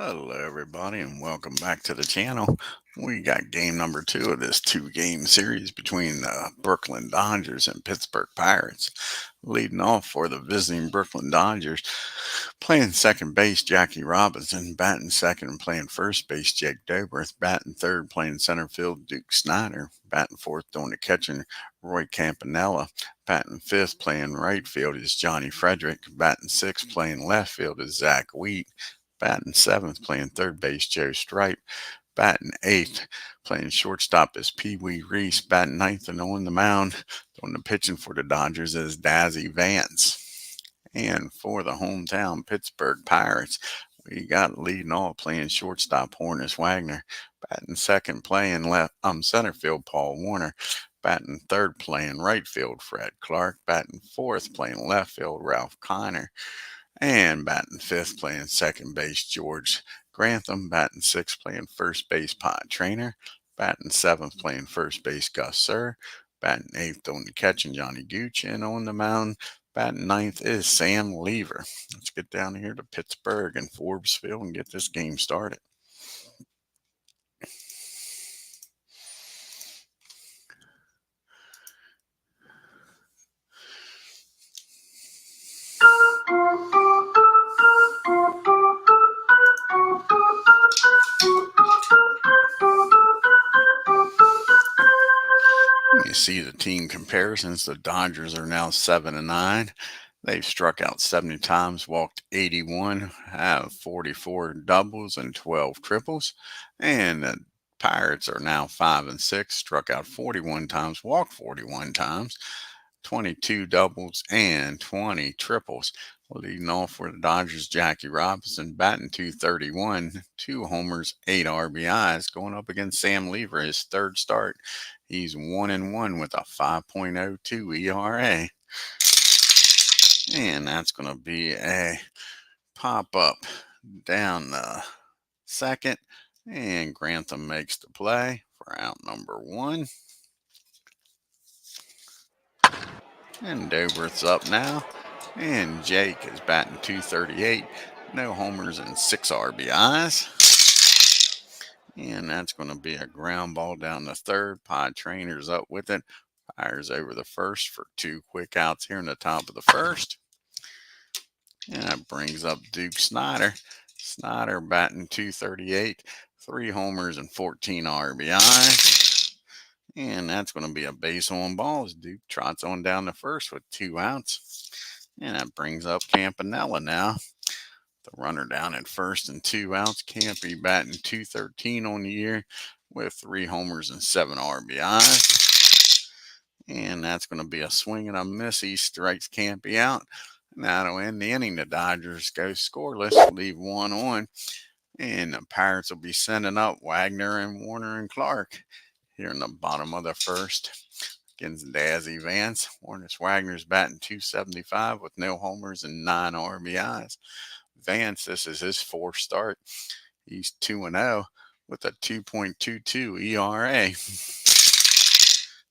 Hello, everybody, and welcome back to the channel. We got game number 2 of this 2-game series between the Brooklyn Dodgers and Pittsburgh Pirates. Leading off for the visiting Brooklyn Dodgers, playing second base, Jackie Robinson, batting second and playing first base, Jake Doberth, batting third, playing center field, Duke Snyder, batting fourth, doing the catching, Roy Campanella, batting fifth, playing right field is Johnny Frederick, batting sixth, playing left field is Zach Wheat, batting seventh, playing third base, Joe Stripe. Batting eighth, playing shortstop is Pee Wee Reese. Batting ninth and on the mound, doing the pitching for the Dodgers is DAZZY Vance. And for the hometown Pittsburgh Pirates, we got leading off playing shortstop Hornus Wagner. Batting second, playing left center field Paul Warner. Batting third, playing right field Fred Clark. Batting fourth, playing left field Ralph Kiner. And batting fifth, playing second base, George Grantham. Batting sixth, playing first base, Pod Trainer. Batting seventh, playing first base, Gus Sir. Batting eighth, on the catching, Johnny Gooch. And on the mound, batting ninth is Sam Lever. Let's get down here to Pittsburgh and Forbesville and get this game started. You see the team comparisons. The Dodgers are now 7-9. They've struck out 70 times, walked 81, have 44 doubles and 12 triples. And the Pirates are now 5-6, struck out 41 times, walked 41 times, 22 doubles and 20 triples. Leading off for the Dodgers, Jackie Robinson, batting .231, 2 homers, 8 RBIs, going up against Sam Lever, his third start. He's 1-1 with a 5.02 ERA. And that's going to be a pop up down the second. And Grantham makes the play for out number 1. And Doberth's up now. And Jake is batting .238. No homers and 6 RBIs. And that's going to be a ground ball down the third. Pod Trainer's up with it. Fires over the first for 2 quick outs here in the top of the first. And that brings up Duke Snyder. Snyder batting .238, 3 homers and 14 RBIs. And that's going to be a base on balls. Duke trots on down the first with 2 outs. And that brings up Campanella now. The runner down at first and 2 outs. Campy batting .213 on the year with 3 homers and 7 RBIs. And that's going to be a swing and a miss. He strikes Campy out. Now to end the inning, the Dodgers go scoreless, leave 1 on. And the Pirates will be sending up Wagner and Warner and Clark here in the bottom of the first against DAZZY Vance. Hornus Wagner's batting .275 with no homers and 9 RBIs. Vance, this is his 4th start. He's 2-0 with a 2.22 ERA.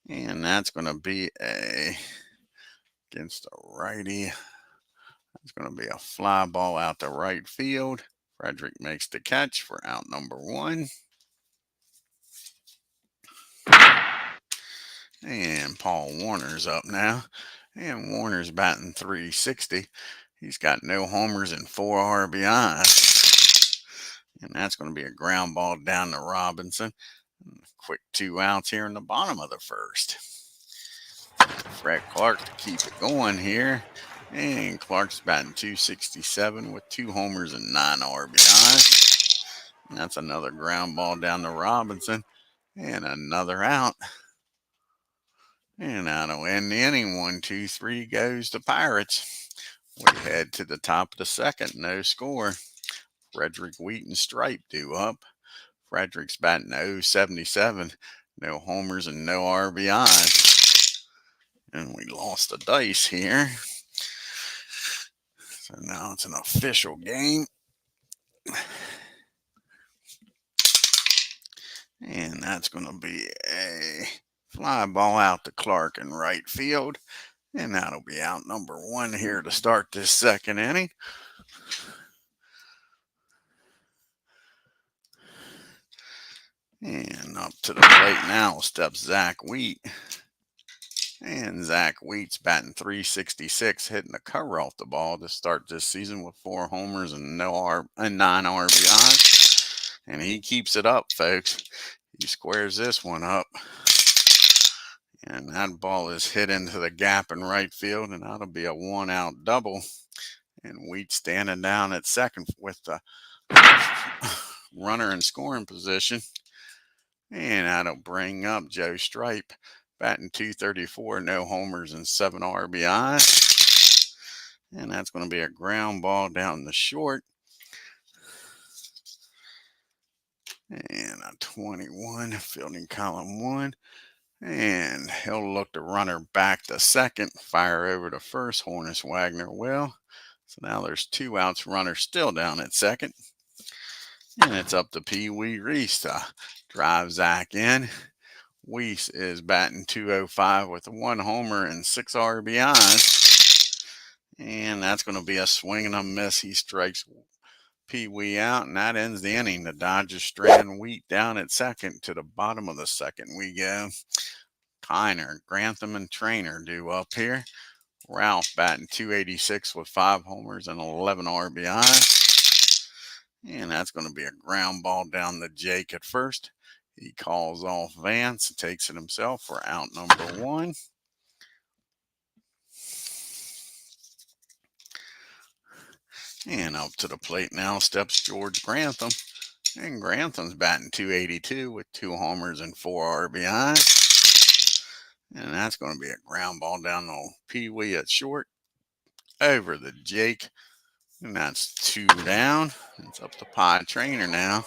And that's going to be against a righty. It's going to be a fly ball out to right field. Frederick makes the catch for out number 1. And Paul Warner's up now. And Warner's batting .360. He's got no homers and 4 RBIs. And that's going to be a ground ball down to Robinson. Quick 2 outs here in the bottom of the first. Fred Clark to keep it going here. And Clark's batting .267 with 2 homers and 9 RBIs. And that's another ground ball down to Robinson. And another out. And that'll end the inning. 1-2-3 goes the Pirates. We head to the top of the second. No score. Frederick Wheat and Stripe due up. Frederick's batting .077. No homers and no RBIs. And we lost the dice here. So now it's an official game. And that's going to be a fly ball out to Clark in right field. And that'll be out number 1 here to start this second inning. And up to the plate now steps Zach Wheat. And Zach Wheat's batting .366, hitting the cover off the ball to start this season with 4 homers and 9 RBIs. And he keeps it up, folks. He squares this one up. And that ball is hit into the gap in right field, and that'll be a 1-out double. And Wheat standing down at second with the runner in scoring position. And that'll bring up Joe Stripe, batting .234, no homers and 7 RBIs. And that's going to be a ground ball down the short. And a 21, fielding column 1. And he'll look the runner back to second, fire over to first. Hornus Wagner will. So now there's 2 outs, runner still down at second. And it's up to Pee Wee Reese to drive Zach in. Weiss is batting .205 with 1 homer and 6 RBIs. And that's going to be a swing and a miss. He strikes Pee Wee out, and that ends the inning. The Dodgers strand Wheat down at second. To the bottom of the second we go. Kiner, Grantham, and Trainer due up here. Ralph batting .286 with 5 homers and 11 RBIs. And that's going to be a ground ball down to Jake at first. He calls off Vance and takes it himself for out number 1. And up to the plate now steps George Grantham. And Grantham's batting .282 with 2 homers and 4 RBIs. And that's going to be a ground ball down to Pee Wee at short. Over the Jake. And that's 2 down. It's up to Pie Trainer now.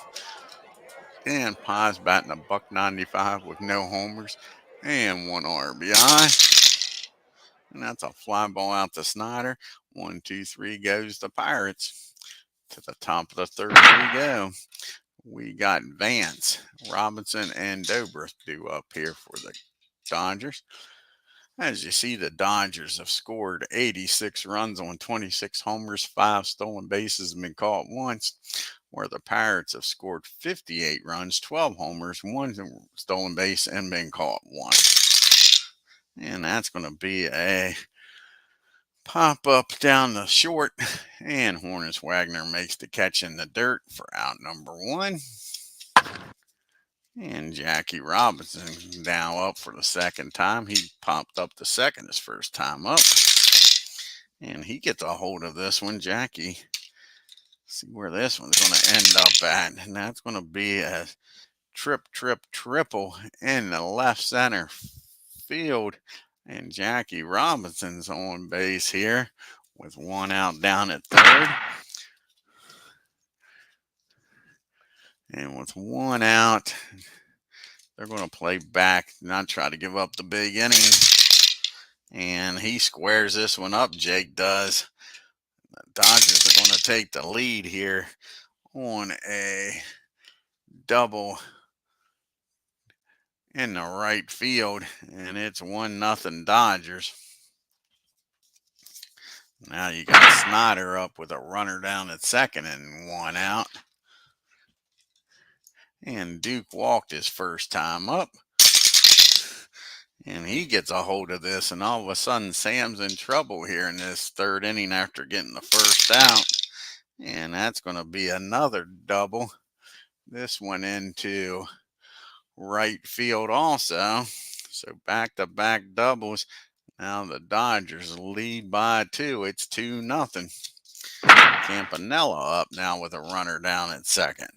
And Pie's batting a .195 with no homers and 1 RBI. And that's a fly ball out to Snyder. 1, 2, 3 goes the Pirates. To the top of the third we go. We got Vance, Robinson, and Dobrith due up here for the Dodgers. As you see, the Dodgers have scored 86 runs on 26 homers, 5 stolen bases, and been caught once, where the Pirates have scored 58 runs, 12 homers, 1 stolen base, and been caught once. And that's going to be a pop up down the short, and Hornus Wagner makes the catch in the dirt for out number 1. And Jackie Robinson now up for the second time. He popped up the second his first time up. And he gets a hold of this one. Jackie, see where this one's going to end up at. And that's going to be a triple in the left center field. And Jackie Robinson's on base here with 1 out down at third. And with 1 out, they're going to play back, not try to give up the big inning. And he squares this one up, Jake does. The Dodgers are going to take the lead here on a double in the right field. And it's 1-0 Dodgers. Now you got Snyder up with a runner down at second and 1 out. And Duke walked his first time up. And he gets a hold of this, and all of a sudden Sam's in trouble here in this third inning after getting the first out. And that's going to be another double. This one into right field also. So back-to-back doubles. Now the Dodgers lead by 2. It's 2-0. Campanella up now with a runner down at second.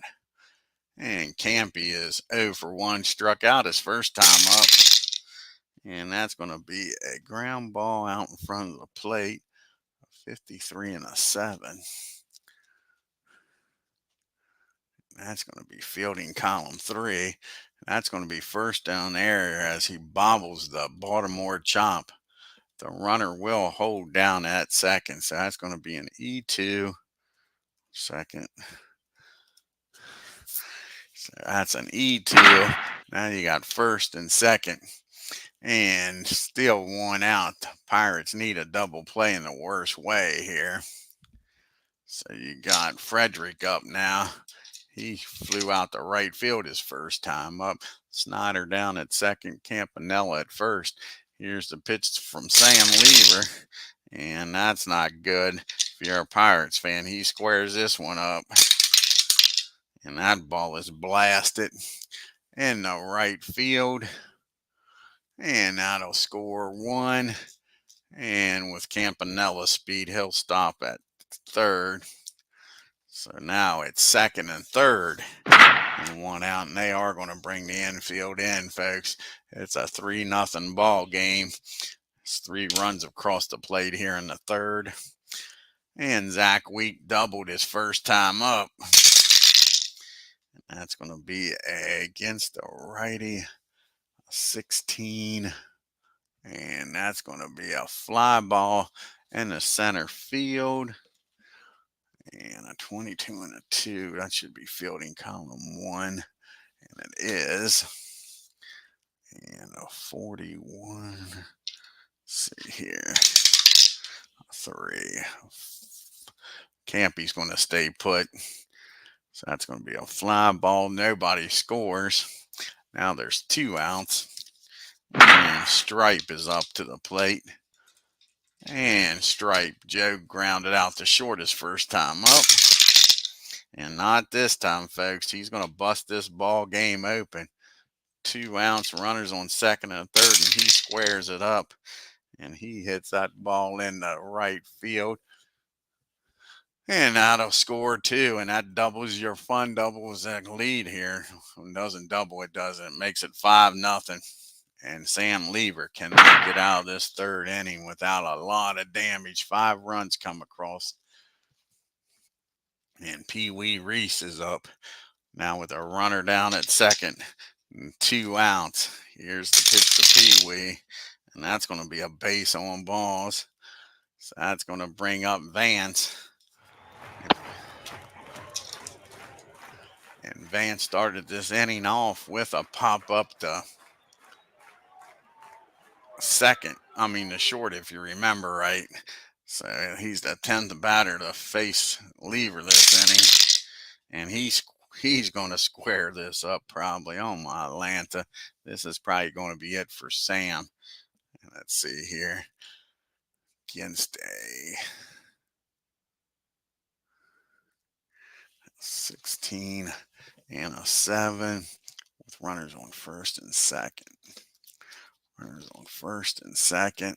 And Campy is 0 for 1, struck out his first time up. And that's going to be a ground ball out in front of the plate, 53 and a 7. That's going to be fielding column 3. That's going to be first down there as he bobbles the Baltimore chop. The runner will hold down at second. So that's going to be an E2 second. So that's an E2. Now you got first and second. And still 1 out. The Pirates need a double play in the worst way here. So you got Frederick up now. He flew out to right field his first time up. Snyder down at second, Campanella at first. Here's the pitch from Sam Lever, and that's not good. If you're a Pirates fan, he squares this one up, and that ball is blasted in the right field, and that'll score one. And with Campanella's speed, he'll stop at third. So now it's second and third, and one out, and they are going to bring the infield in, folks. It's a 3-0 ball game. It's 3 runs across the plate here in the third. And Zach Week doubled his first time up. And that's going to be against the righty, 16. And that's going to be a fly ball in the center field. And a 22 and a 2. That should be fielding column 1. And it is. And a 41. Let's see here. 3. Campy's going to stay put. So that's going to be a fly ball. Nobody scores. Now there's 2 outs. And Stripe is up to the plate. And Stripe, Joe grounded out to short his first time up. And not this time, folks. He's going to bust this ball game open. 2 outs, runners on second and third, and he squares it up. And he hits that ball in the right field. And that'll score 2, and that doubles your fun, doubles that lead here. It doesn't double, it doesn't. It makes it 5-0. And Sam Lever cannot get out of this third inning without a lot of damage. 5 runs come across. And Pee Wee Reese is up now with a runner down at second. And 2 outs. Here's the pitch to Pee Wee. And that's going to be a base on balls. So that's going to bring up Vance. And Vance started this inning off with a pop up to the short, if you remember right. So he's the 10th batter to face Lever this inning. And he's going to square this up probably. Oh, my Atlanta. This is probably going to be it for Sam. And let's see here. Against a 16 and a 7 with runners on first and second. Runners on first and second.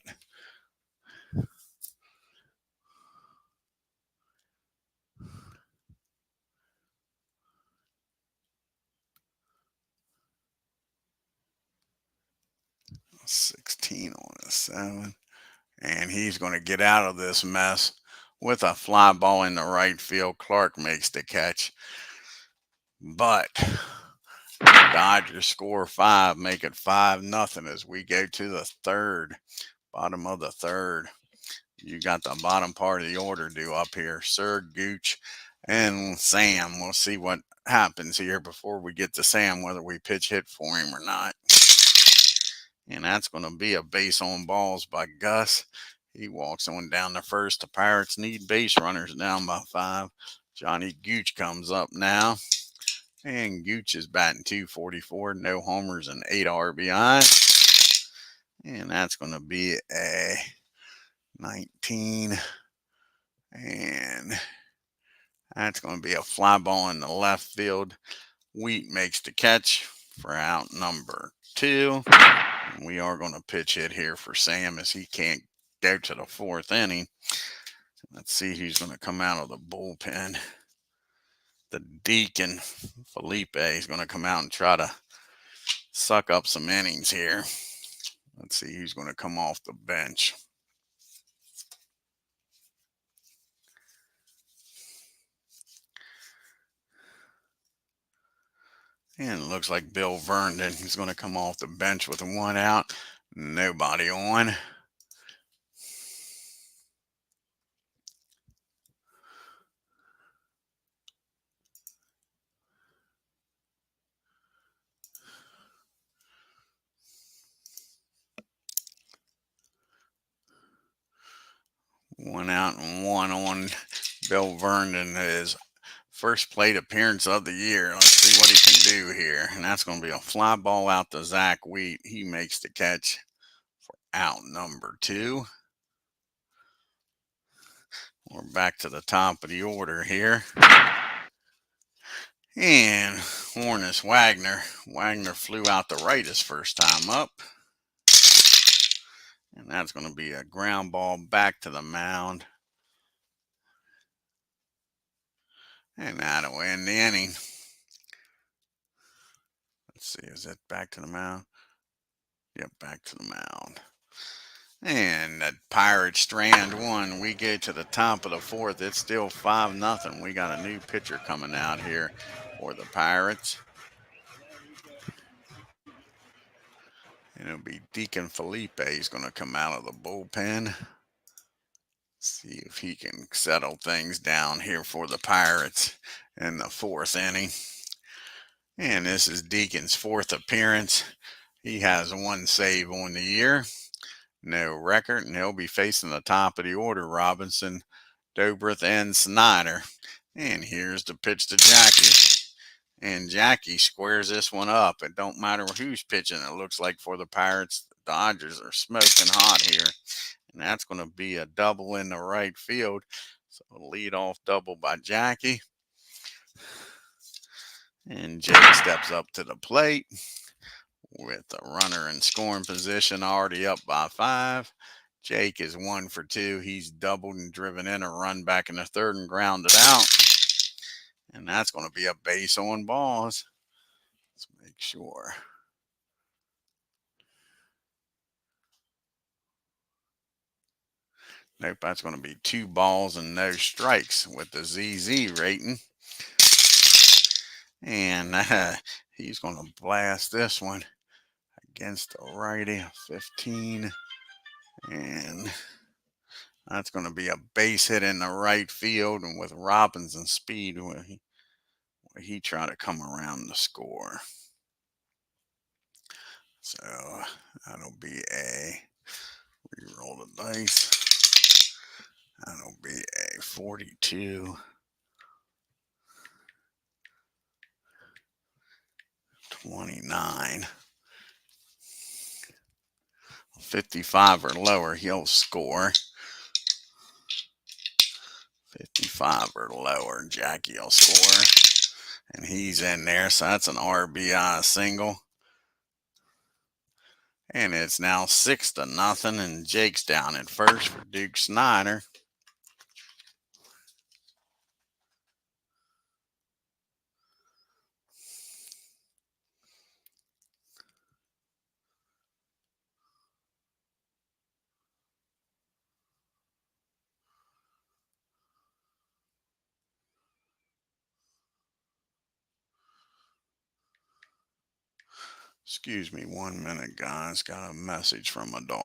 A 16 on a 7. And he's going to get out of this mess with a fly ball in the right field. Clark makes the catch. But Dodgers score 5, make it 5-0 as we go to the third, bottom of the third. You got the bottom part of the order due up here. Sir, Gooch, and Sam. We'll see what happens here before we get to Sam, whether we pitch hit for him or not. And that's going to be a base on balls by Gus. He walks on down to first. The Pirates need base runners down by 5. Johnny Gooch comes up now. And Gooch is batting .244, no homers and 8 RBI. And that's going to be a 19. And that's going to be a fly ball in the left field. Wheat makes the catch for out number 2. And we are going to pitch hit here for Sam as he can't go to the 4th inning. Let's see who's going to come out of the bullpen. The Deacon, Felipe, is going to come out and try to suck up some innings here. Let's see who's going to come off the bench. And it looks like Bill Vernon is going to come off the bench with 1 out. Nobody on. One out and 1 on. Bill Vernon is First plate appearance of the year. Let's see what he can do here. And that's going to be a fly ball out to Zach Wheat. He makes the catch for out number 2. We're back to the top of the order here. And Hornus Wagner. Wagner flew out to right his first time up. And that's going to be a ground ball back to the mound. And that'll end the inning. Let's see, is it back to the mound? Yep, back to the mound. And that Pirates strand 1. We get to the top of the 4th. It's still 5-0. We got a new pitcher coming out here for the Pirates. And it'll be Deacon Felipe. He's going to come out of the bullpen. See if he can settle things down here for the Pirates in the 4th inning. And this is Deacon's 4th appearance. He has 1 save on the year. No record, and he'll be facing the top of the order, Robinson, Dobrith, and Snyder. And here's the pitch to Jackie. And Jackie squares this one up. It don't matter who's pitching. It looks like for the Pirates, the Dodgers are smoking hot here. And that's going to be a double in the right field. So a lead-off double by Jackie. And Jake steps up to the plate with a runner in scoring position, already up by 5. Jake is 1 for 2. He's doubled and driven in a run back in the 3rd and grounded out. And that's going to be a base on balls. Let's make sure. Nope, that's going to be 2 balls and no strikes with the ZZ rating. And he's going to blast this one against the righty, 15. And that's going to be a base hit in the right field, and with Robinson's speed, where he tried to come around the score. So that'll be a re-roll the dice. That'll be a 42. 29. 55 or lower, he'll score. 55 or lower, Jackie will score. And he's in there, so that's an RBI single. And it's now 6-0, and Jake's down at first for Duke Snyder. Excuse me 1 minute, guys. Got a message from a dog.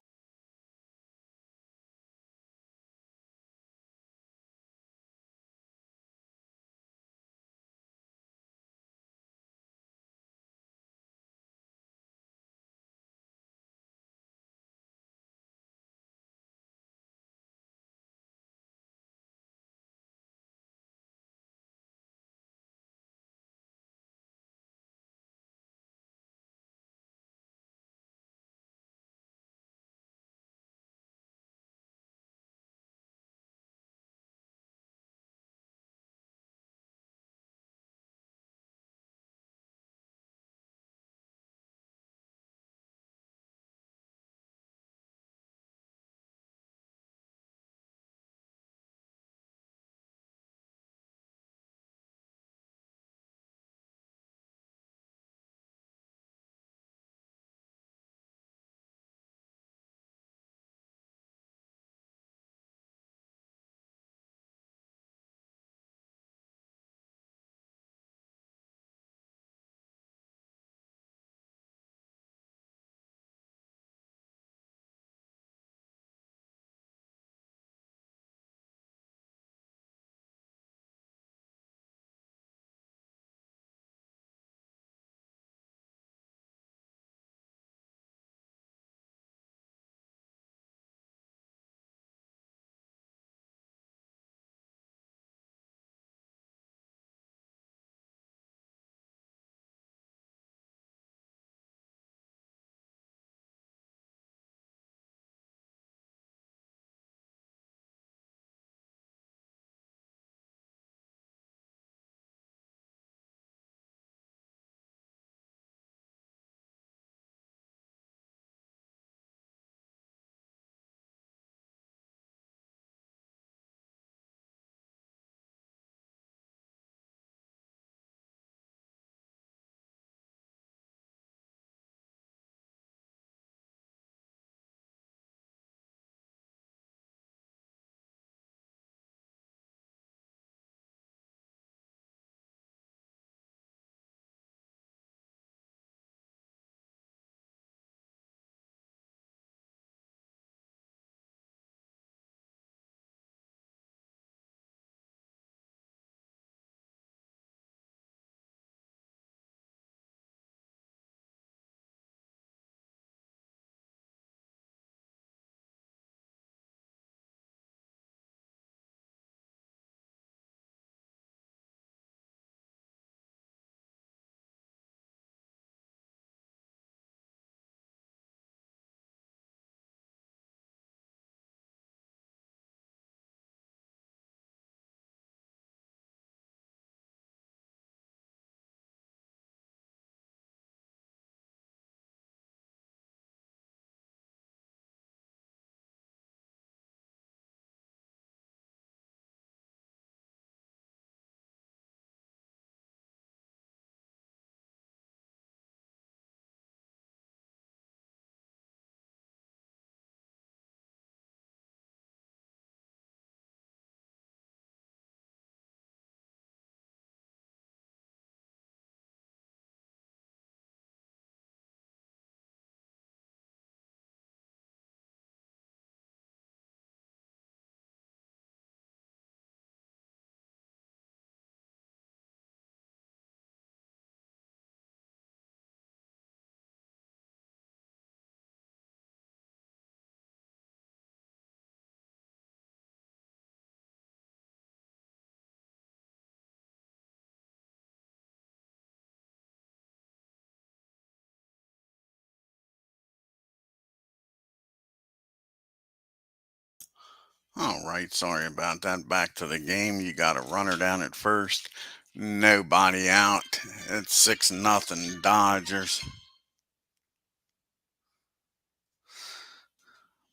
All right, sorry about that. Back to the game. You got a runner down at first. Nobody out. It's 6-0 Dodgers.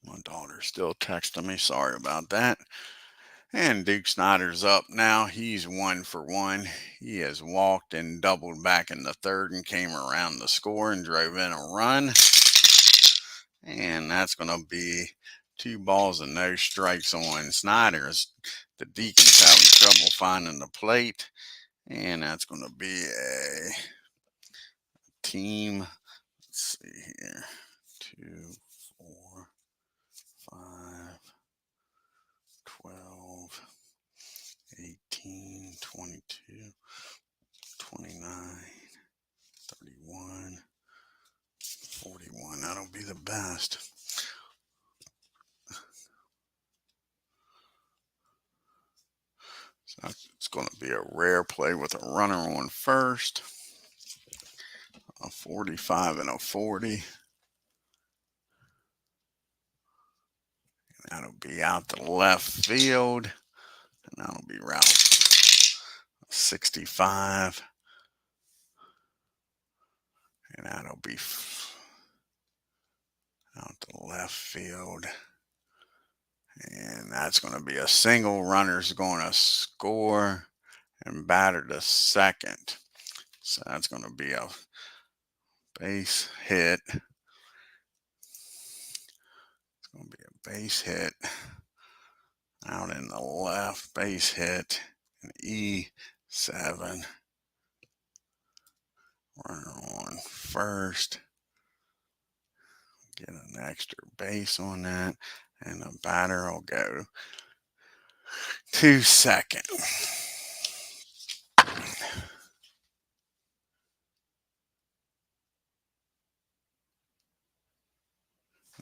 My daughter's still texting me. Sorry about that. And Duke Snyder's up now. He's 1-for-1. He has walked and doubled back in the third and came around the score and drove in a run. And that's going to be 2 balls and no strikes on Snyder. The Deacon's having trouble finding the plate. And that's going to be a team. Let's see here. 2, 4, 5, 12, 18, 22, 29, 31, 41. That'll be the best. So it's going to be a rare play with a runner on first. A 45 and a 40. And that'll be out to left field. And that'll be route 65. And that'll be out to left field. And that's going to be a single. Runner's going to score and batter to second. So that's going to be a base hit. It's going to be a base hit out in the left, base hit, an E7. Runner on first. Get an extra base on that. And the batter will go to second.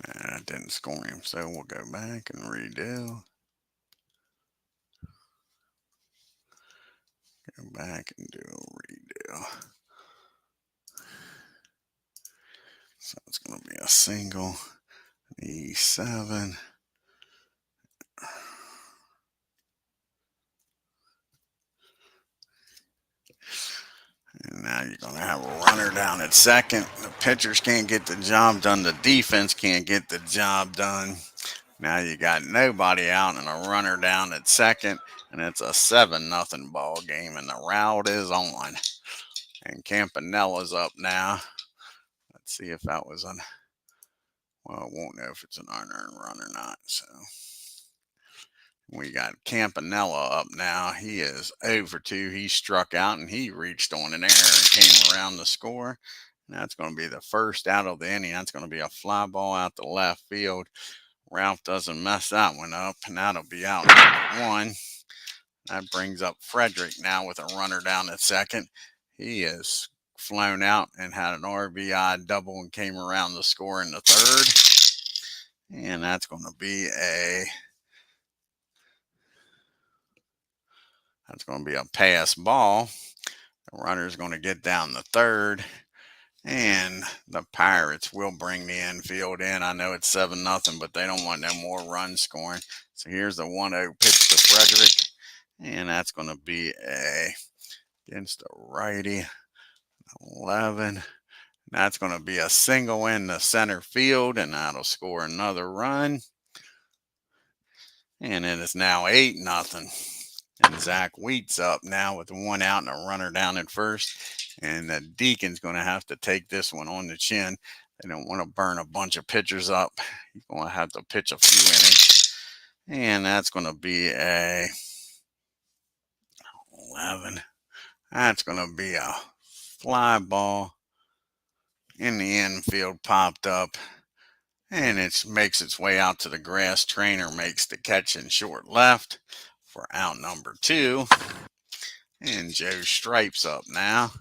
That didn't score him, so we'll go back and redo. Go back and do a redo. So it's going to be a single, E7. And now you're going to have a runner down at second. The pitchers can't get the job done. The defense can't get the job done. Now you got nobody out and a runner down at second. And it's a 7-0 ball game. And the route is on. And Campanella's up now. Let's see if that was well, it won't know if it's an unearned run or not. So we got Campanella up now. He is 0-for-2. He struck out and he reached on an error and came around the score. And that's going to be the first out of the inning. That's going to be a fly ball out to left field. Ralph doesn't mess that one up, and that'll be out one. That brings up Frederick now with a runner down at second. He is flown out and had an RBI double and came around the score in the third. And that's going to be a pass ball. The runner is going to get down the third. And the Pirates will bring the infield in. I know it's 7-0, but they don't want no more runs scoring. So here's the 1-0 pitch to Frederick. And that's going to be against a righty, 11. That's going to be a single in the center field, and that'll score another run. And it is now 8-0. And Zach Wheat's up now with 1 out and a runner down at first. And the Deacon's going to have to take this one on the chin. They don't want to burn a bunch of pitchers up. He's going to have to pitch a few innings. And that's going to be a 11. That's going to be a fly ball in the infield, popped up. And it makes its way out to the grass. Trainer makes the catch in short left for out number 2. And Joe Stripes up now.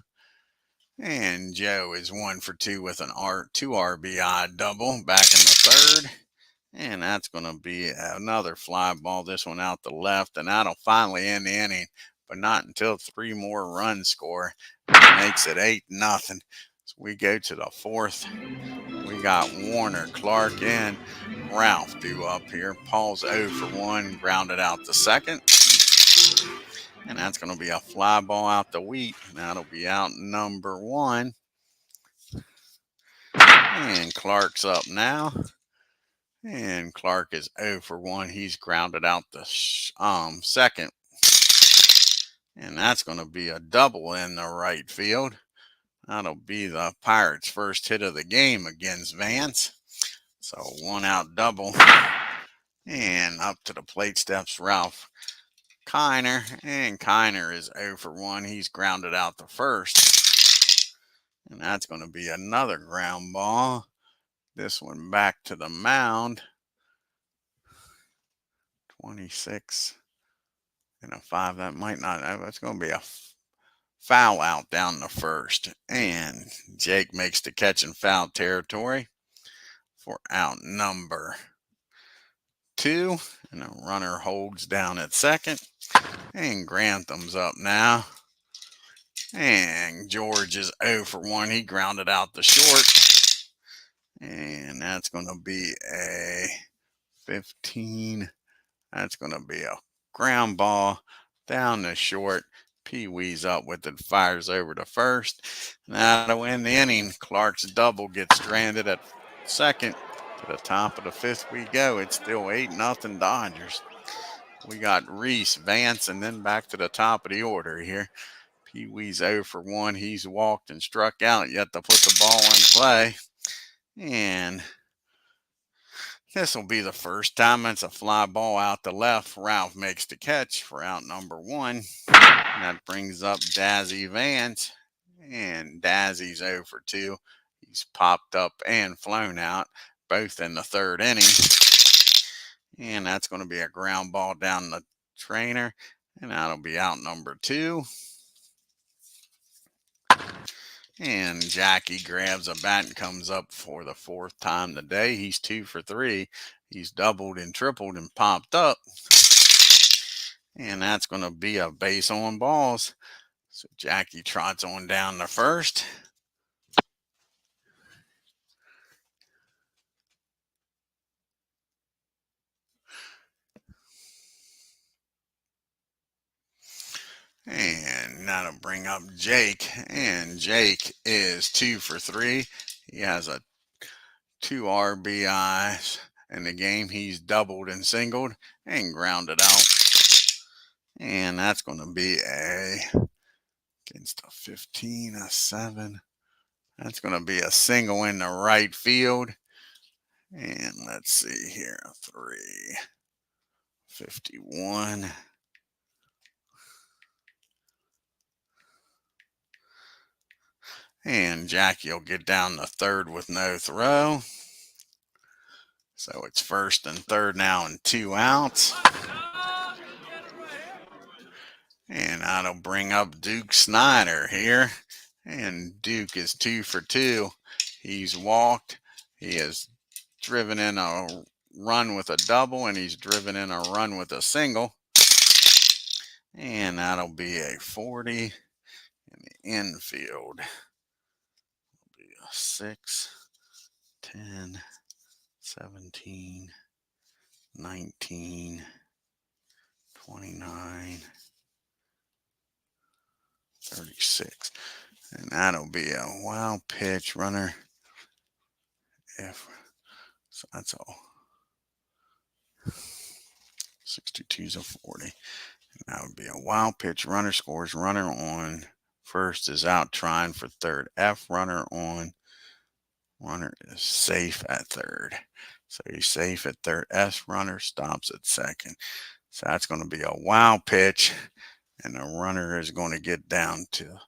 And Joe is 1-for-2 with an 2 RBI double back in the third. And that's going to be another fly ball, this one out the left. And that'll finally end the inning, but not until 3 more runs score. It makes it 8-0. So We go to the fourth. We got Warner, Clark, and Ralph due up here. Paul's 0 for 1, grounded out the second. And that's going to be a fly ball out the wheat. That'll be out number 1. And Clark's up now. And Clark is 0 for 1. He's grounded out the second. And that's going to be a double in the right field. That'll be the Pirates' first hit of the game against Vance. So 1 out double. And up to the plate steps Ralph Kiner. And Kiner is 0 for 1. He's grounded out the first. And that's going to be another ground ball. This one back to the mound. 26 and a 5. That might not. That's going to be a foul out down the first. And Jake makes the catch in foul territory for out number 2. And the runner holds down at second. And Grantham's up now. And George is 0 for 1. He grounded out the short. And that's going to be a 15. That's going to be a ground ball down the short. Pee Wee's up with it, fires over to first. Now to win the inning, Clark's double gets stranded at second. To the top of the 5th we go. It's still 8-0 Dodgers. We got Reese, Vance, and then back to the top of the order here. Pee Wee's 0 for 1. He's walked and struck out yet to put the ball in play. And this will be the first time it's a fly ball out the left. Ralph makes the catch for out number 1. And that brings up DAZZY Vance. And DAZZY's 0 for 2. He's popped up and flown out, both in the 3rd inning. And that's going to be a ground ball down the trainer. And that'll be out number 2. And Jackie grabs a bat and comes up for the 4th time today. He's 2 for 3. He's doubled and tripled and popped up. And that's going to be a base on balls. So Jackie trots on down to first. And that'll bring up Jake. And Jake is 2 for 3. He has a 2 RBIs in the game. He's doubled and singled and grounded out. And that's going to be against a 15, a 7. That's going to be a single in the right field. And let's see here, 351. And Jackie will get down to third with no throw. So it's first and third now and 2 outs. And that'll bring up Duke Snyder here. And Duke is 2 for 2. He's walked. He has driven in a run with a double, and he's driven in a run with a single. And that'll be a 40 in the infield. It'll be a 6, 10, 17, 19, 29, 36. And that'll be a wild pitch runner. So that's all. 62 is a 40. And that would be a wild pitch. Runner scores. Runner on first is out trying for third. F runner on. Runner is safe at third. So he's safe at third. S runner stops at second. So that's going to be a wild pitch. And the runner is going to get down to.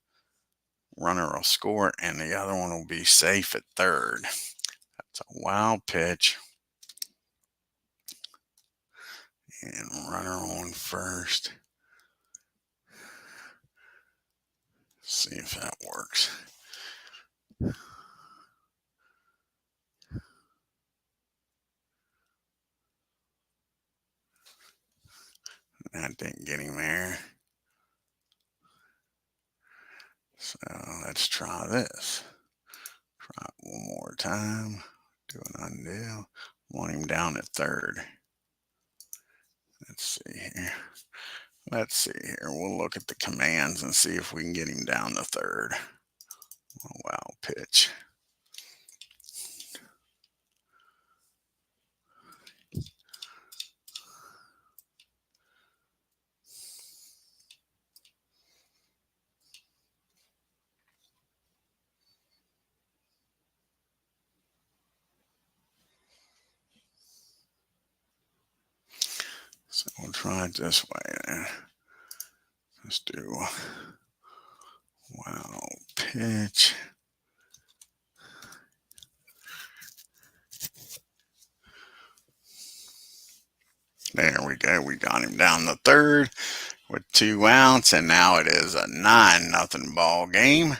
Runner will score, and the other one will be safe at third. That's a wild pitch. And runner on first. See if that works. That didn't get him there. So let's try this. time. Do an undo. Want him down at third. Let's see here. Let's see here. We'll look at the commands and see if we can get him down to third. Oh, wow, pitch. So we'll try it this way then. Let's do wow pitch. There we go. We got him down the third with 2 outs, and now it is a 9-0 ball game.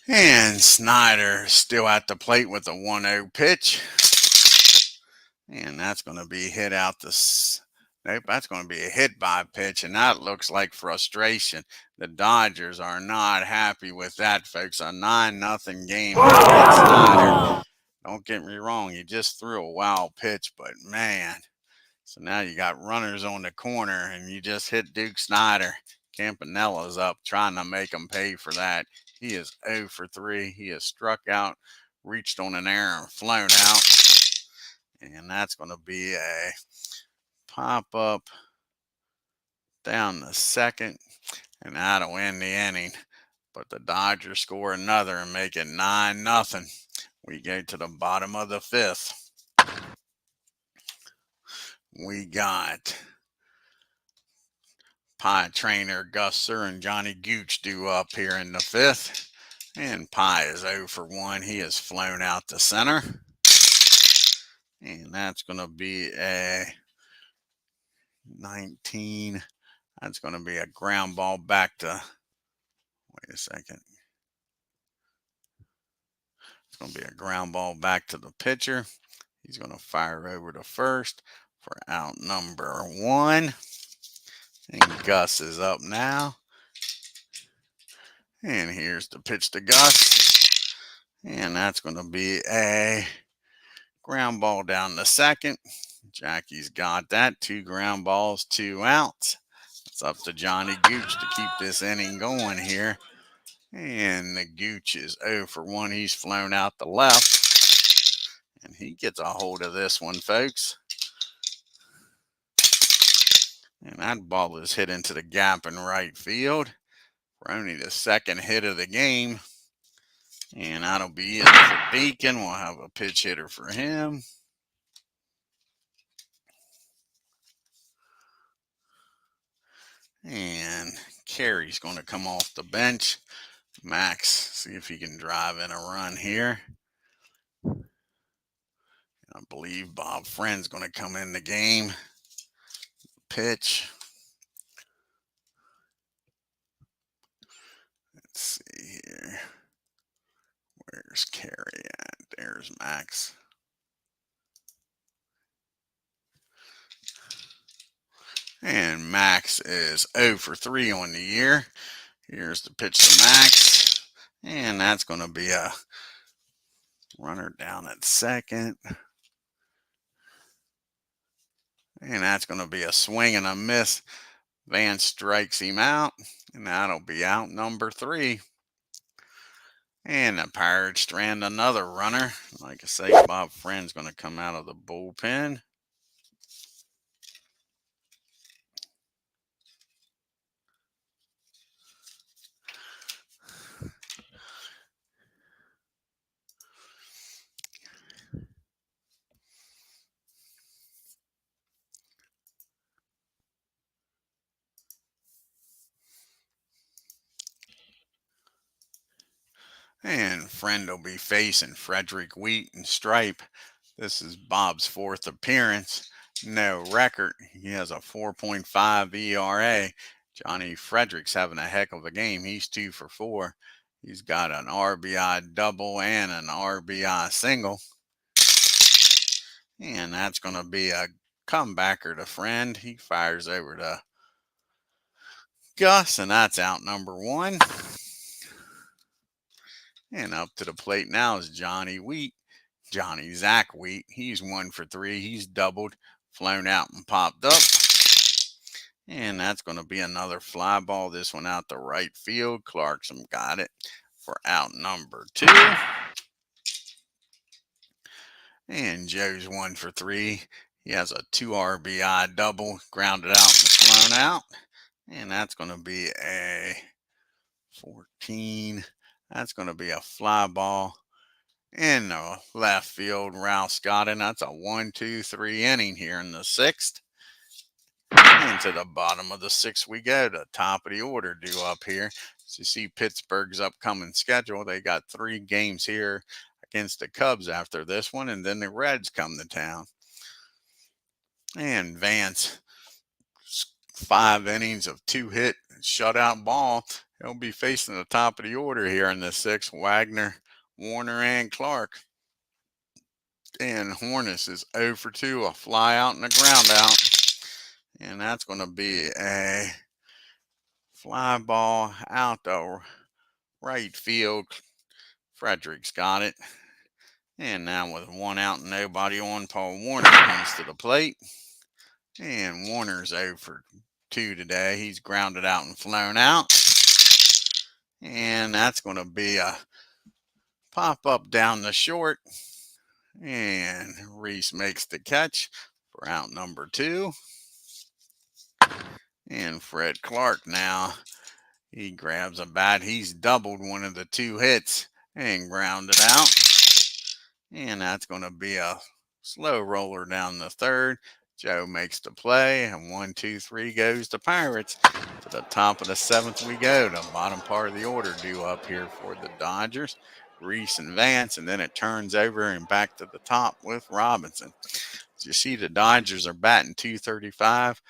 And Snyder still at the plate with a 1-0 pitch. And that's going to be hit out this. Nope, that's going to be a hit by pitch, and that looks like frustration. The Dodgers are not happy with that, folks. A 9-0 game. Snyder. Don't get me wrong, he just threw a wild pitch, but man. So now you got runners on the corner, and you just hit Duke Snyder. Campanella's up trying to make him pay for that. He is 0 for 3. He has struck out, reached on an error, and flown out. And that's going to be a pop-up down the second, and that'll end the inning. But the Dodgers score another and make it 9-0. We go to the bottom of the 5th. We got Pie trainer Gus Sir and Johnny Gooch due up here in the 5th. And Pie is 0 for 1. He has flown out to center. And that's going to be a 19. That's going to be a ground ball back to, wait a second. It's going to be a ground ball back to the pitcher. He's going to fire over to first for out number 1. And Gus is up now. And here's the pitch to Gus. And that's going to be a ground ball down the second. Jackie's got that. 2 ground balls, 2 outs. It's up to Johnny Gooch to keep this inning going here. And the Gooch is 0 for 1. He's flown out the left. And he gets a hold of this one, folks. And that ball is hit into the gap in right field for only the 2nd hit of the game. And that'll be it for Deacon. We'll have a pitch hitter for him. And Carey's going to come off the bench. Max, see if he can drive in a run here. I believe Bob Friend's going to come in the game. Pitch. Let's see here. Where's Carey at? There's Max. And Max is 0 for 3 on the year. Here's the pitch to Max. And that's going to be a runner down at second. And that's going to be a swing and a miss. Vance strikes him out. And that'll be out number 3. And the Pirates strand another runner. Like I say, Bob Friend's going to come out of the bullpen. And Friend will be facing Frederick Wheat and Stripe. This is Bob's 4th appearance. No record. He has a 4.5 ERA. Johnny Frederick's having a heck of a game. He's 2 for 4. He's got an RBI double and an RBI single. And that's going to be a comebacker to Friend. He fires over to Gus, and that's out number 1. And up to the plate now is Zach Wheat. He's 1 for 3. He's doubled, flown out and popped up. And that's going to be another fly ball. This one out to right field. Clarkson got it for out number 2. And Joe's 1 for 3. He has a 2 RBI double, grounded out and flown out. And that's going to be a 14. That's going to be a fly ball in the left field. Ralph got it. That's a 1-2-3 inning here in the 6th. And to the bottom of the 6th we go. The top of the order due up here. So you see Pittsburgh's upcoming schedule. They got 3 games here against the Cubs after this one, and then the Reds come to town. And Vance, 5 innings of 2-hit shutout ball. He'll be facing the top of the order here in the 6th. Wagner, Warner, and Clark. And Hornis is 0 for 2, a fly out and a ground out. And that's going to be a fly ball out the right field. Frederick's got it. And now with 1 out and nobody on, Paul Warner comes to the plate. And Warner's 0 for 2 today. He's grounded out and flown out. And that's going to be a pop up down the short. And Reese makes the catch for out number 2. And Fred Clark now, he grabs a bat. He's doubled one of the 2 hits and grounded out. And that's going to be a slow roller down the 3rd. Joe makes the play, and 1-2-3 goes to Pirates. To the top of the 7th we go. The bottom part of the order due up here for the Dodgers. Reese and Vance, and then it turns over and back to the top with Robinson. As you see, the Dodgers are batting .235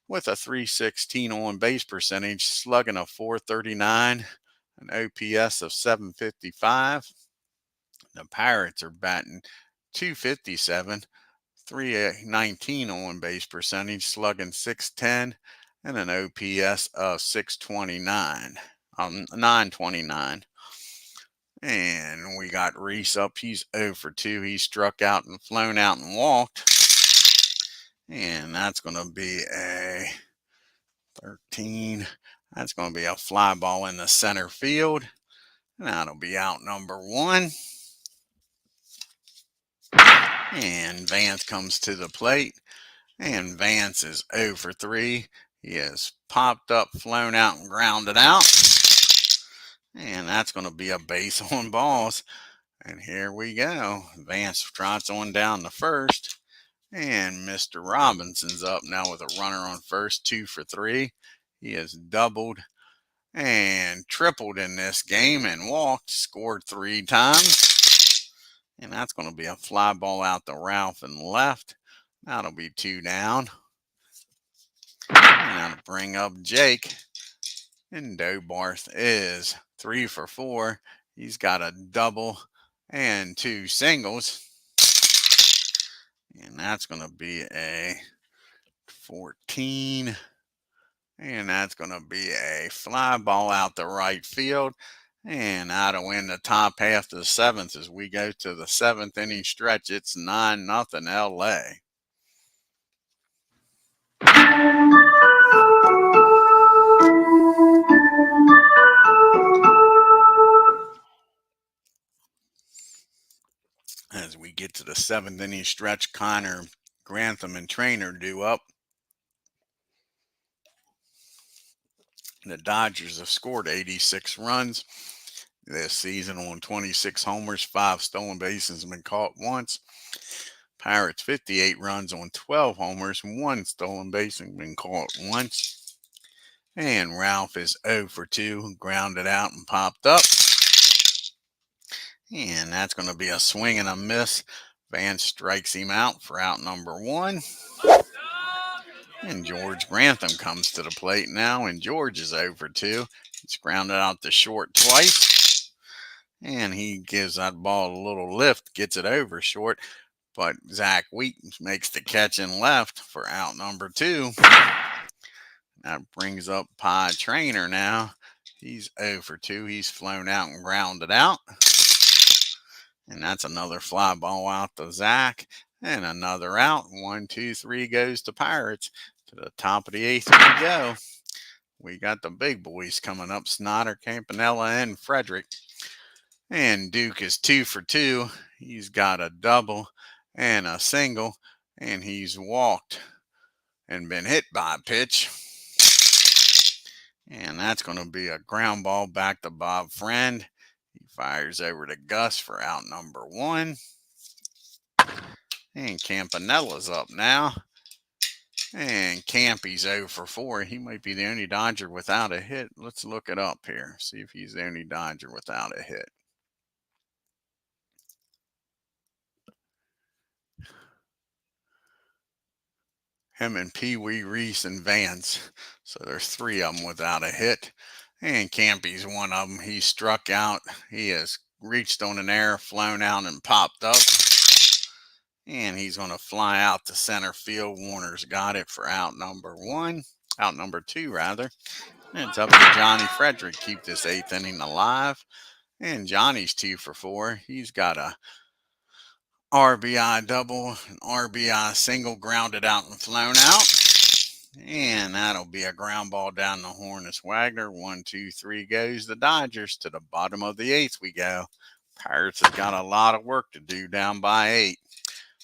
with a .316 on base percentage, slugging a .439, an OPS of .755. The Pirates are batting .257, .319 on base percentage, slugging .610, and an OPS of .629, 929. And we got Reese up. He's 0 for 2. He struck out and flown out and walked. And that's going to be a 13. That's going to be a fly ball in the center field. And that'll be out number 1. And Vance comes to the plate. And Vance is 0 for 3. He has popped up, flown out, and grounded out. And that's going to be a base on balls. And here we go. Vance trots on down to first. And Mr. Robinson's up now with a runner on first, 2 for 3. He has doubled and tripled in this game and walked, scored 3 times. And that's going to be a fly ball out to Ralph and left. That'll be 2 down. And that'll bring up Jake. And Dobarth is 3 for 4. He's got a double and 2 singles. And that's going to be a 14. And that's going to be a fly ball out the right field. And that'll win the top half of the 7th as we go to the 7th inning stretch. It's 9-0 LA. As we get to the 7th inning stretch, Connor, Grantham, and Trainer due up. The Dodgers have scored 86 runs this season on 26 homers, 5 stolen bases have been caught once. Pirates 58 runs on 12 homers, 1 stolen base has been caught once. And Ralph is 0 for 2, grounded out and popped up. And that's going to be a swing and a miss. Vance strikes him out for out number 1. And George Grantham comes to the plate now, and George is 0 for 2. He's grounded out to short twice. And he gives that ball a little lift, gets it over short. But Zach Wheat makes the catch in left for out number 2. That brings up Trainer now. He's 0 for 2. He's flown out and grounded out. And that's another fly ball out to Zach. And another out. 1, 2, 3 goes to Pirates. To the top of the 8th we go. We got the big boys coming up. Snyder, Campanella, and Frederick. And Duke is 2 for 2. He's got a double and a single. And he's walked and been hit by a pitch. And that's going to be a ground ball back to Bob Friend. He fires over to Gus for out number 1. And Campanella's up now. And Campy's 0 for 4. He might be the only Dodger without a hit. Let's look it up here. See if he's the only Dodger without a hit. Him and Pee Wee Reese and Vance. So there's 3 of them without a hit. And Campy's one of them. He struck out. He has reached on an air, flown out, and popped up. And he's going to fly out to center field. Warner's got it for out number 2 rather. And it's up to Johnny Frederick. Keep this 8th inning alive. And Johnny's 2 for 4. He's got a RBI double, an RBI single, grounded out and flown out. And that'll be a ground ball down the Hornets Wagner. 1, 2, 3 goes the Dodgers. To the bottom of the 8th we go. Pirates have got a lot of work to do down by 8.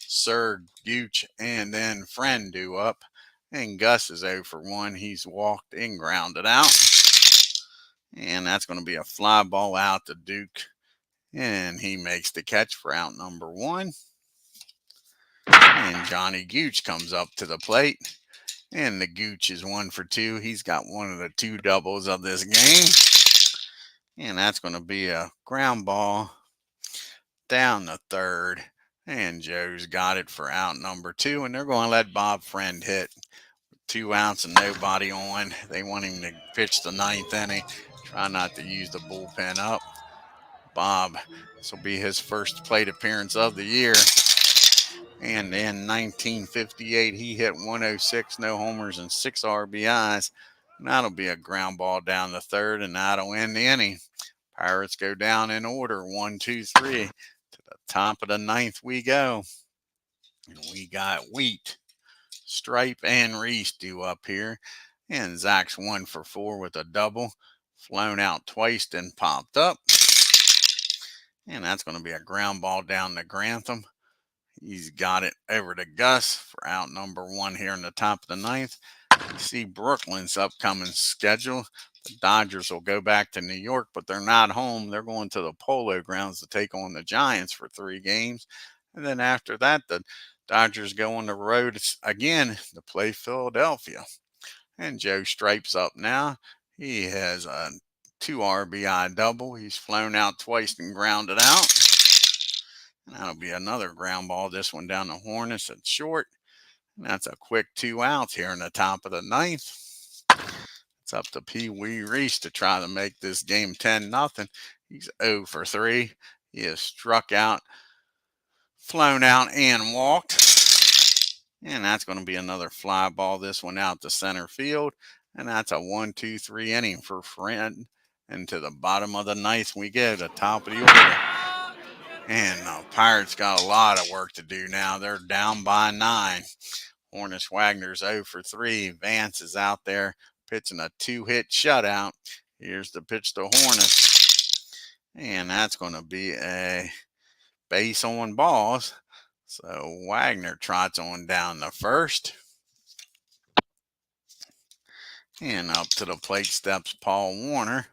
Sir, Gooch, and then Friend due up. And Gus is 0 for 1. He's walked and grounded out. And that's going to be a fly ball out to Duke. And he makes the catch for out number 1. And Johnny Gooch comes up to the plate. And the Gooch is 1 for 2. He's got one of the 2 doubles of this game. And that's going to be a ground ball down the 3rd. And Joe's got it for out number 2. And they're going to let Bob Friend hit. 2 outs and nobody on. They want him to pitch the 9th inning. Try not to use the bullpen up. Bob, this will be his first plate appearance of the year. And in 1958, he hit 106, no homers, and 6 RBIs. And that'll be a ground ball down the 3rd, and that'll end the inning. Pirates go down in order, 1, 2, 3. To the top of the 9th we go. And we got Wheat, Stripe, and Reese due up here. And Zach's 1 for 4 with a double. Flown out twice, then popped up. And that's going to be a ground ball down to Grantham. He's got it over to Gus for out number 1 here in the top of the 9th. You see Brooklyn's upcoming schedule. The Dodgers will go back to New York, but they're not home. They're going to the Polo Grounds to take on the Giants for 3 games. And then after that, the Dodgers go on the road again to play Philadelphia. And Joe Stripe's up now. He has a 2 RBI double. He's flown out twice and grounded out. And that'll be another ground ball. This one down the Hornets at short. And that's a quick 2 outs here in the top of the 9th. It's up to Pee Wee Reese to try to make this game 10-0. He's 0 for 3. He has struck out, flown out, and walked. And that's going to be another fly ball. This one out to center field. And that's a 1, 2, 3 inning for Friend. And to the bottom of the 9th we go, the top of the order. And the Pirates got a lot of work to do now. They're down by 9. Hornets Wagner's 0 for 3. Vance is out there pitching a 2-hit shutout. Here's the pitch to Hornets. And that's going to be a base on balls. So Wagner trots on down the 1st. And up to the plate steps Paul Warner.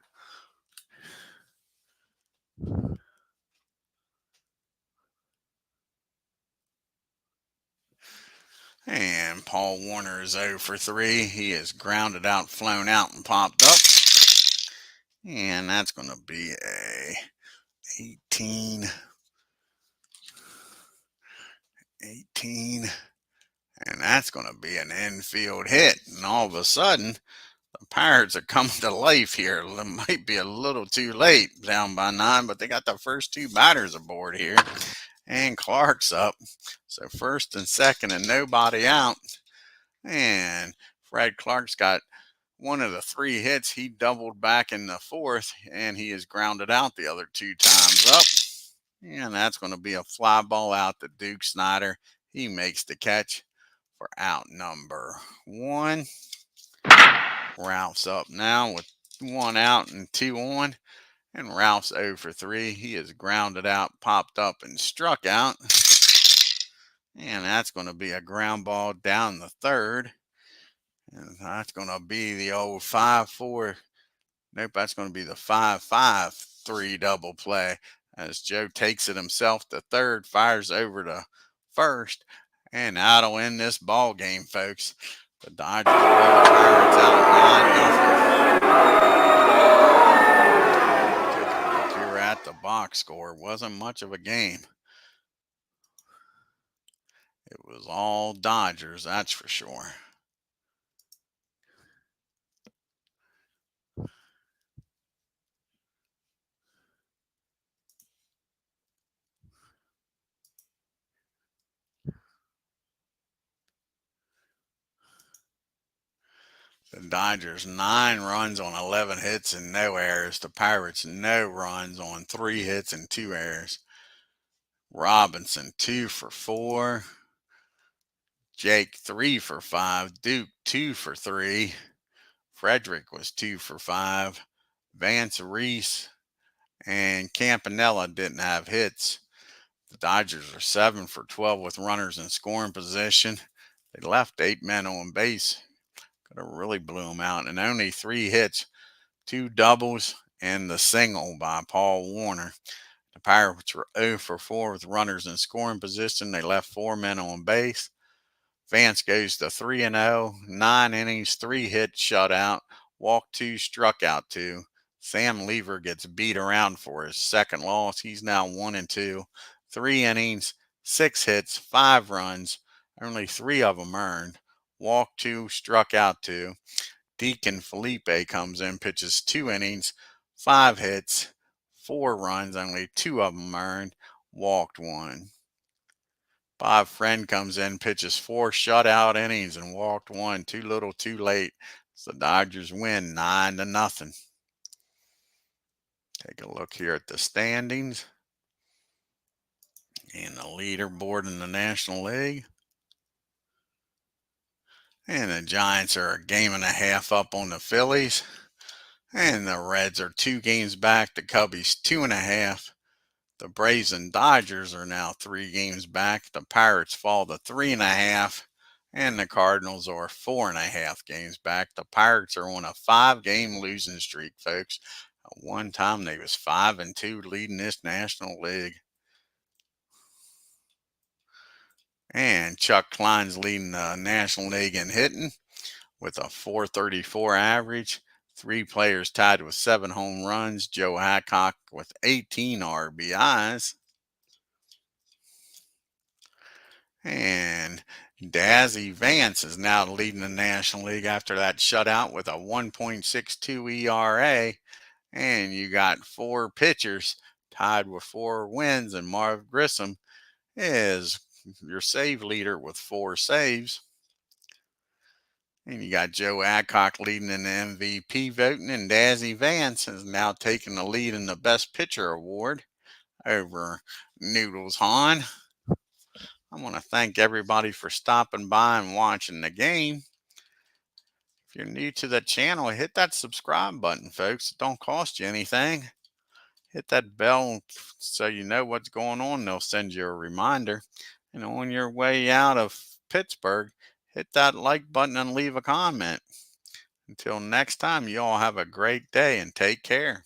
And Paul Warner is 0 for 3. He is grounded out, flown out, and popped up. And that's going to be a 18. And that's going to be an infield hit. And all of a sudden, the Pirates are coming to life here. It might be a little too late, down by 9, but they got the first 2 batters aboard here. And Clark's up. So 1st and 2nd and nobody out. And Fred Clark's got one of the 3 hits, he doubled back in the 4th, and he has grounded out the other 2 times up. And that's going to be a fly ball out to Duke Snyder. He makes the catch for out number 1. Ralph's up now with 1 out and 2 on. And Ralph's 0 for 3. He is grounded out, popped up, and struck out. And that's going to be a ground ball down the 3rd. And that's going to be the old 5-4. Nope, that's going to be the 5-5-3 double play as Joe takes it himself to 3rd, fires over to 1st, and that'll end this ball game, folks. The Dodgers blow the Pirates out 9-0. Take a look here at the box score. Wasn't much of a game. It was all Dodgers, that's for sure. The Dodgers 9 runs on 11 hits and no errors. The Pirates no runs on 3 hits and 2 errors. Robinson 2 for 4. Jake 3 for 5. Duke 2 for 3. Frederick was 2 for 5. Vance, Reese, and Campanella didn't have hits. The Dodgers are 7 for 12 with runners in scoring position. They left 8 men on base. Could have really blew them out. And only 3 hits, 2 doubles, and the single by Paul Warner. The Pirates were 0 for 4 with runners in scoring position. They left 4 men on base. Vance goes to 3-0, 9 innings, 3 hits, shutout, walked 2, struck out 2. Sam LEEVER gets beat around for his 2nd loss. He's now 1-2, 3 innings, 6 hits, 5 runs, only 3 of them earned. Walked 2, struck out 2. Deacon Felipe comes in, pitches 2 innings, 5 hits, 4 runs, only 2 of them earned. Walked 1. Bob Friend comes in, pitches 4 shutout innings and walked 1. Too little, too late. So the Dodgers win 9-0. Take a look here at the standings and the leaderboard in the National League. And the Giants are a game and a half up on the Phillies. And the Reds are 2 games back. The Cubbies 2.5. The Braves and Dodgers are now 3 games back. The Pirates fall to 3.5. And the Cardinals are 4.5 games back. The Pirates are on a 5-game losing streak, folks. At one time they was 5-2 leading this National League. And Chuck Klein's leading the National League in hitting with a .434 average. 3 players tied with 7 home runs. Joe Hancock with 18 RBIs. And DAZZY Vance is now leading the National League after that shutout with a 1.62 ERA. And you got 4 pitchers tied with 4 wins. And Marv Grissom is your save leader with 4 saves. And you got Joe Adcock leading in the MVP voting, and DAZZY Vance has now taken the lead in the Best Pitcher Award over Noodles Hahn. I want to thank everybody for stopping by and watching the game. If you're new to the channel, hit that subscribe button, folks. It don't cost you anything. Hit that bell so you know what's going on. They'll send you a reminder. And on your way out of Pittsburgh, hit that like button and leave a comment. Until next time, you all have a great day and take care.